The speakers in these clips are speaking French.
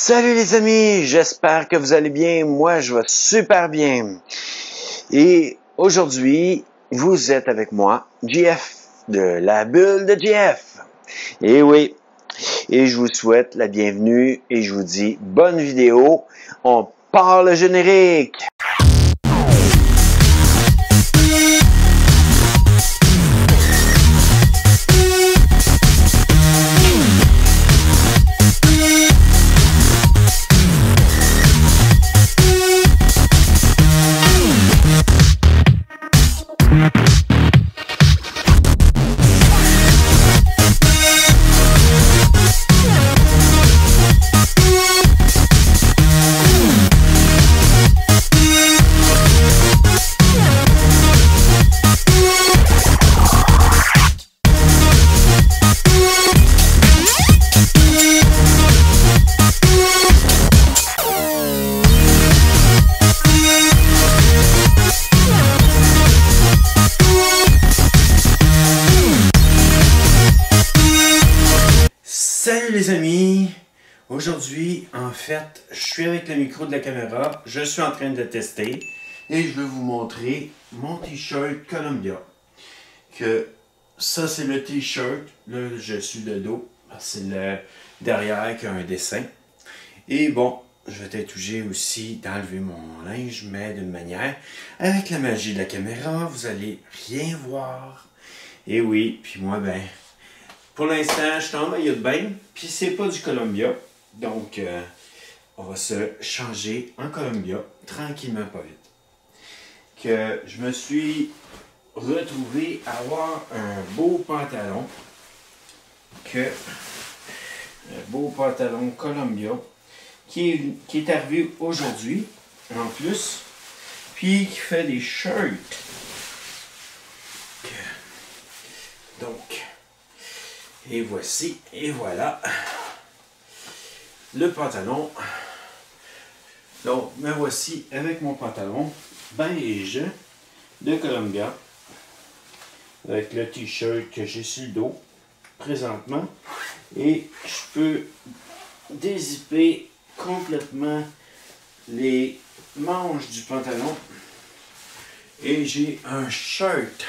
Salut les amis, j'espère que vous allez bien. Moi, je vais super bien. Et aujourd'hui, vous êtes avec moi, JF, de la bulle de JF. Et oui, et je vous souhaite la bienvenue et je vous dis bonne vidéo. On part le générique. Salut les amis! Aujourd'hui, en fait, je suis avec le micro de la caméra, je suis en train de tester et je vais vous montrer mon t-shirt Columbia. Que ça, c'est le t-shirt, là je suis de dos, c'est le derrière qui a un dessin. Et bon, je vais être obligé aussi d'enlever mon linge, mais d'une manière, avec la magie de la caméra, vous allez rien voir. Et oui, puis moi, ben... pour l'instant, je suis en maillot de bain, puis c'est pas du Columbia. Donc, on va se changer en Columbia, tranquillement, pas vite. Que je me suis retrouvé à avoir un beau pantalon. Un beau pantalon Columbia, qui est arrivé aujourd'hui, en plus. Puis, qui fait des shirts. Donc... et voici, et voilà, le pantalon. Donc, me voici avec mon pantalon beige de Columbia, avec le t-shirt que j'ai sur le dos présentement. Et je peux dézipper complètement les manches du pantalon. Et j'ai un shirt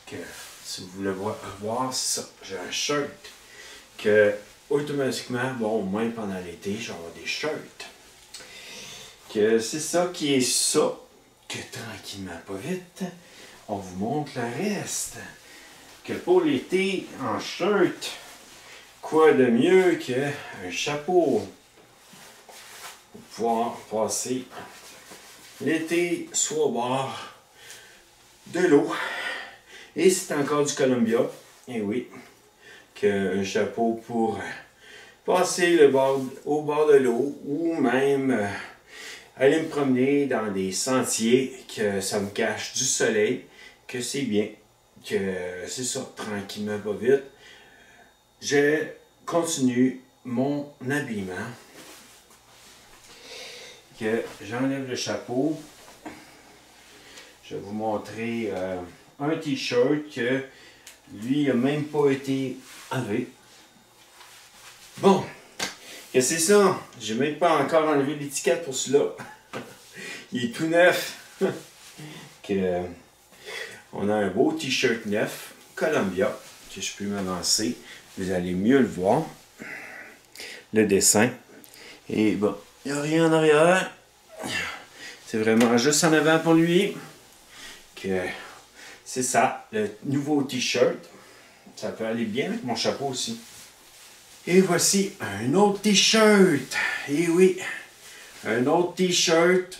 que... si vous voulez voir, c'est ça. J'ai un shirt que, automatiquement, bon, au moins pendant l'été, je vais avoir des shirts. Que c'est ça qui est ça. Que tranquillement, pas vite, on vous montre le reste. Que pour l'été, en shirt, quoi de mieux qu'un chapeau pour pouvoir passer l'été soit au bord de l'eau. Et c'est encore du Columbia, et oui, qu'un chapeau pour passer au bord de l'eau, ou même aller me promener dans des sentiers, que ça me cache du soleil, que c'est bien, que c'est ça, tranquillement, pas vite. Je continue mon habillement, que j'enlève le chapeau. Je vais vous montrer... un t-shirt que lui a même pas été enlevé. Bon, que c'est ça? J'ai même pas encore enlevé l'étiquette pour celui-là. Il est tout neuf. Que on a un beau t-shirt neuf, Columbia, que je peux m'avancer. Vous allez mieux le voir. Le dessin. Et bon, il n'y a rien en arrière. C'est vraiment juste en avant pour lui. Que... c'est ça, le nouveau t-shirt. Ça peut aller bien avec mon chapeau aussi. Et voici un autre t-shirt. Et oui, un autre t-shirt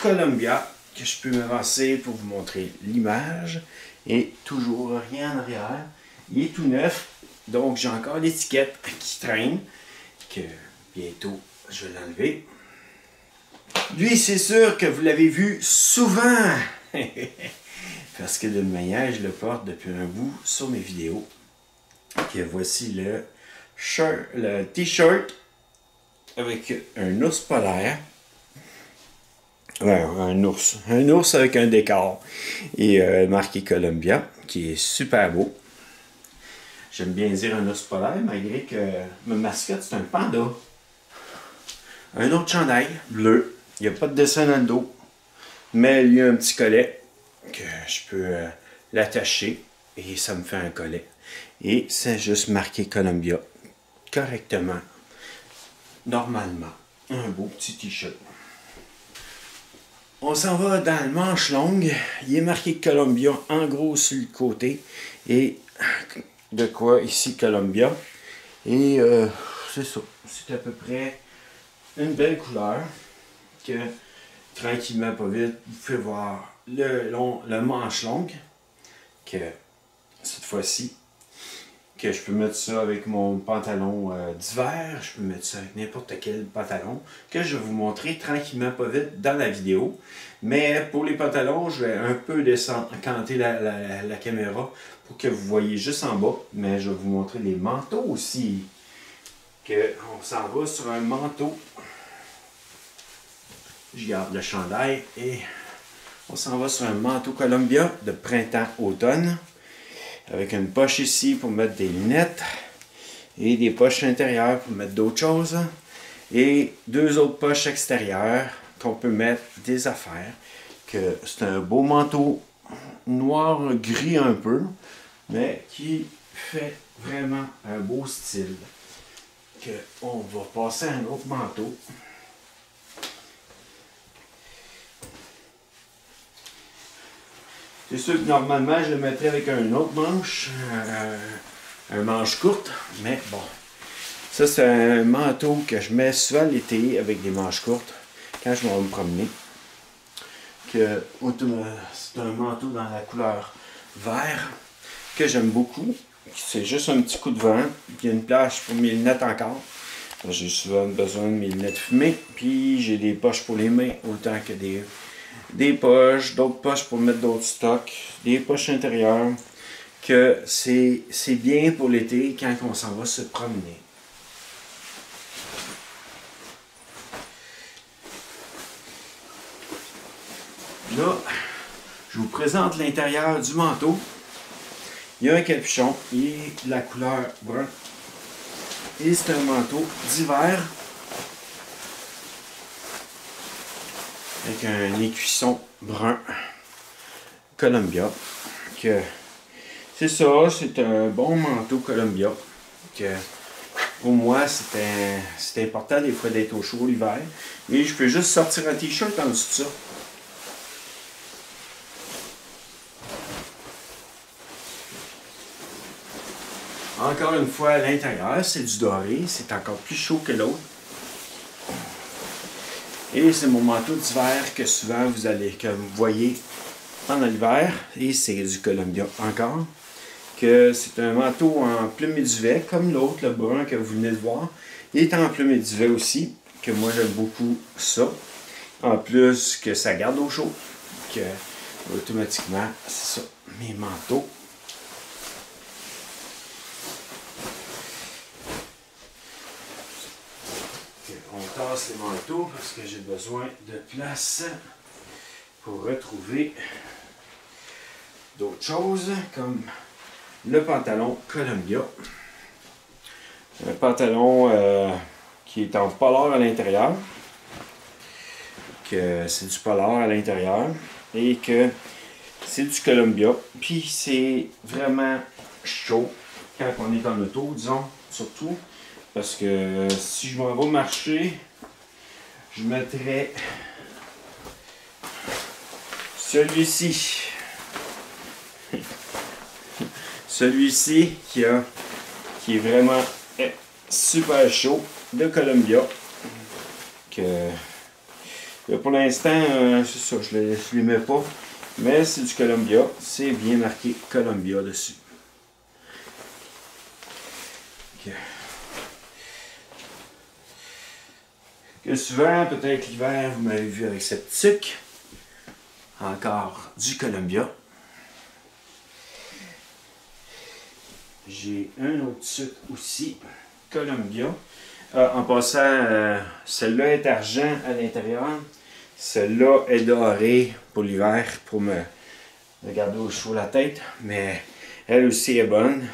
Columbia que je peux m'avancer pour vous montrer l'image. Et toujours rien en arrière. Il est tout neuf. Donc j'ai encore l'étiquette qui traîne. Que bientôt je vais l'enlever. Lui, c'est sûr que vous l'avez vu souvent. Parce que d'une manière, je le porte depuis un bout sur mes vidéos. Et voici le t-shirt avec un ours polaire. Ouais, un ours. Un ours avec un décor. Et marqué Columbia, qui est super beau. J'aime bien dire un ours polaire, malgré que ma mascotte, c'est un panda. Un autre chandail bleu. Il n'y a pas de dessin dans le dos. Mais il y a un petit collet que je peux l'attacher et ça me fait un collet. Et c'est juste marqué Columbia correctement, normalement. Un beau petit t-shirt. On s'en va dans le manche longue. Il est marqué Columbia en gros sur le côté. Et de quoi ici Columbia. Et c'est ça. C'est à peu près une belle couleur que tranquillement, pas vite, vous pouvez voir le manche longue, que cette fois-ci, que je peux mettre ça avec mon pantalon d'hiver, je peux mettre ça avec n'importe quel pantalon, que je vais vous montrer tranquillement, pas vite, dans la vidéo. Mais pour les pantalons, je vais un peu canter la caméra pour que vous voyez juste en bas, mais je vais vous montrer les manteaux aussi. On s'en va sur un manteau. Je garde le chandail et on s'en va sur un manteau Columbia de printemps-automne avec une poche ici pour mettre des lunettes et des poches intérieures pour mettre d'autres choses et deux autres poches extérieures qu'on peut mettre des affaires. C'est un beau manteau noir gris un peu, mais qui fait vraiment un beau style. On va passer à un autre manteau. C'est sûr que normalement, je le mettrais avec un autre manche, un manche courte, mais bon. Ça, c'est un manteau que je mets souvent l'été avec des manches courtes, quand je vais me promener. C'est un manteau dans la couleur vert, que j'aime beaucoup. C'est juste un petit coup de vent. Il y a une plage pour mes lunettes encore. J'ai souvent besoin de mes lunettes fumées, puis j'ai des poches pour les mains, autant que des poches, d'autres poches pour mettre d'autres stocks, des poches intérieures, que c'est bien pour l'été quand on s'en va se promener. Là, je vous présente l'intérieur du manteau. Il y a un capuchon et la couleur brun. Et c'est un manteau d'hiver avec un écusson brun Columbia. C'est ça, c'est un bon manteau Columbia. Pour moi, c'est important des fois d'être au chaud l'hiver. Et je peux juste sortir un t-shirt en dessous de ça. Encore une fois, à l'intérieur, c'est du doré. C'est encore plus chaud que l'autre. Et c'est mon manteau d'hiver que souvent vous voyez pendant l'hiver. Et c'est du Columbia encore. C'est un manteau en plume et duvet, comme l'autre, le brun que vous venez de voir. Il est en plume et duvet aussi, que moi j'aime beaucoup ça. En plus que ça garde au chaud. Automatiquement, c'est ça, mes manteaux. On tasse les manteaux parce que j'ai besoin de place pour retrouver d'autres choses comme le pantalon Columbia. Un pantalon qui est en polar à l'intérieur. C'est du polar à l'intérieur. Et que c'est du Columbia. Puis c'est vraiment chaud quand on est en auto, disons, surtout. Parce que si je m'en vais marcher, je mettrais celui-ci. Celui-ci qui est vraiment super chaud de Columbia. Pour l'instant, c'est ça, je ne les mets pas. Mais c'est du Columbia. C'est bien marqué Columbia dessus. Que souvent, peut-être l'hiver, vous m'avez vu avec cette tuque. Encore du Columbia. J'ai un autre tuque aussi, Columbia. En passant, celle-là est argent à l'intérieur. Celle-là est dorée pour l'hiver, pour me garder au chaud la tête. Mais elle aussi est bonne.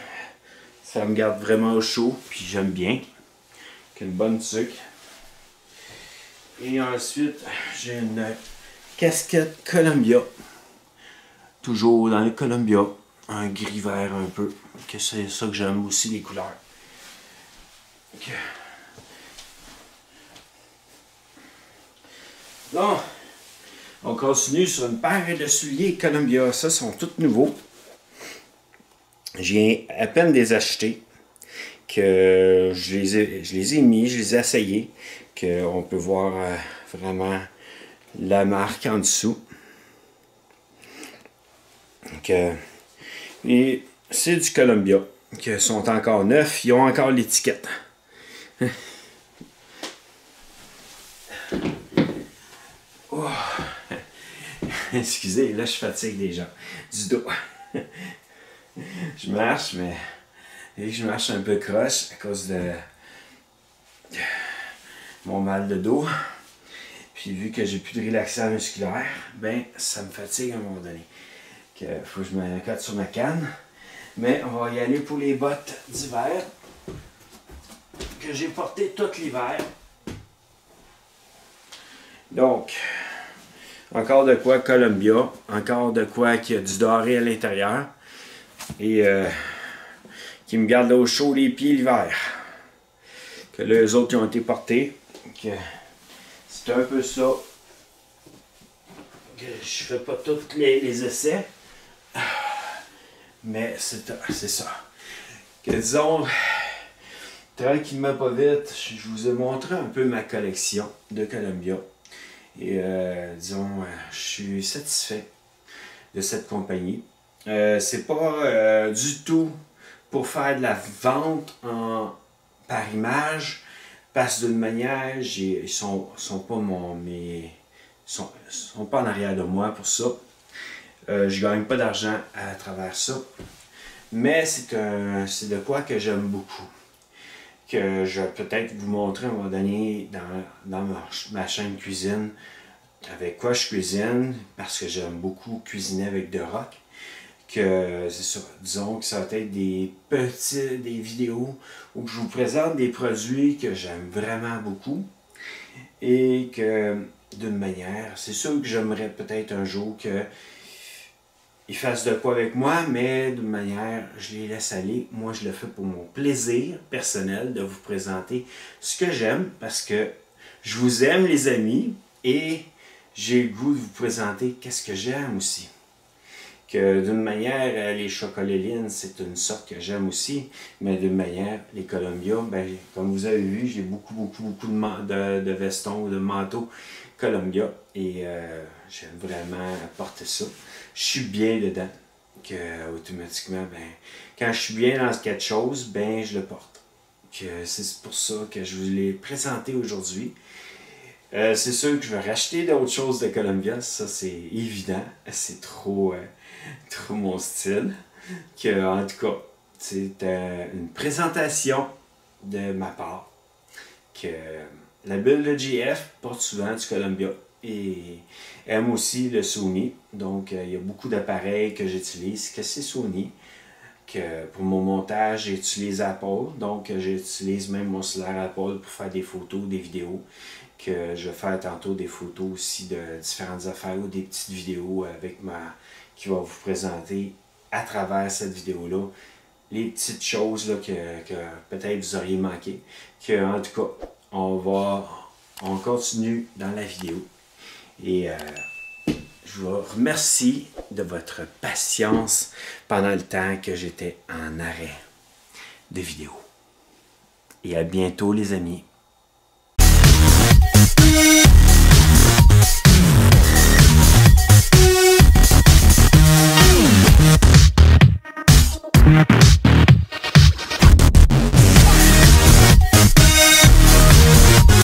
Ça me garde vraiment au chaud, puis j'aime bien. Avec une bonne sucre. Et ensuite, j'ai une casquette Columbia. Toujours dans le Columbia. Un gris vert un peu. Que c'est ça que j'aime aussi, les couleurs. Okay. Bon, on continue sur une paire de souliers Columbia. Ça, sont tous nouveaux. J'ai à peine des achetés. Que je les ai mis, je les ai essayés. On peut voir vraiment la marque en dessous. Et c'est du Columbia. Qui sont encore neufs. Ils ont encore l'étiquette. Oh. Excusez, là je fatigue déjà. Du dos. Je marche, mais je marche un peu croche à cause de mon mal de dos. Puis vu que j'ai plus de relaxant musculaire, ben ça me fatigue à un moment donné. Faut que je me cote sur ma canne. Mais on va y aller pour les bottes d'hiver que j'ai portées tout l'hiver. Donc, encore de quoi Columbia, encore de quoi qui a du doré à l'intérieur et qui me garde au chaud les pieds l'hiver. Que là, les autres qui ont été portés, c'est un peu ça. Que je fais pas tous les essais, mais c'est ça. Que disons, tranquillement pas vite, je vous ai montré un peu ma collection de Columbia. Et disons, je suis satisfait de cette compagnie. C'est pas du tout pour faire de la vente par image, parce que d'une manière, ils sont pas sont pas en arrière de moi pour ça. Je gagne pas d'argent à travers ça. Mais c'est de quoi que j'aime beaucoup. Que je vais peut-être vous montrer à un moment donné dans ma chaîne cuisine avec quoi je cuisine, parce que j'aime beaucoup cuisiner avec de rock. Que c'est ça, disons que ça va être des vidéos où je vous présente des produits que j'aime vraiment beaucoup et que d'une manière, c'est sûr que j'aimerais peut-être un jour que ils fassent de quoi avec moi, mais d'une manière, je les laisse aller. Moi, je le fais pour mon plaisir personnel de vous présenter ce que j'aime, parce que je vous aime, les amis, et j'ai le goût de vous présenter qu'est-ce que j'aime aussi. Que d'une manière, les chocolélines, c'est une sorte que j'aime aussi, mais d'une manière, les Columbia, ben, comme vous avez vu, j'ai beaucoup de vestons, de manteaux Columbia, et j'aime vraiment porter ça. Je suis bien dedans, que automatiquement, ben, quand je suis bien dans quelque chose, ben, je le porte. C'est pour ça que je vous l'ai présenté aujourd'hui. C'est sûr que je vais racheter d'autres choses de Columbia, ça c'est évident, c'est trop mon style. En tout cas, c'est une présentation de ma part. Que la bulle de GF porte souvent du Columbia et aime aussi le Sony. Donc il y a beaucoup d'appareils que j'utilise, que c'est Sony. Que pour mon montage, j'utilise Apple. Donc j'utilise même mon cellulaire Apple pour faire des photos, des vidéos. Que je vais faire tantôt des photos aussi de différentes affaires ou des petites vidéos avec qui va vous présenter à travers cette vidéo-là les petites choses là, que peut-être vous auriez manqué. En tout cas, on continue dans la vidéo. Et je vous remercie de votre patience pendant le temps que j'étais en arrêt de vidéo. Et à bientôt les amis.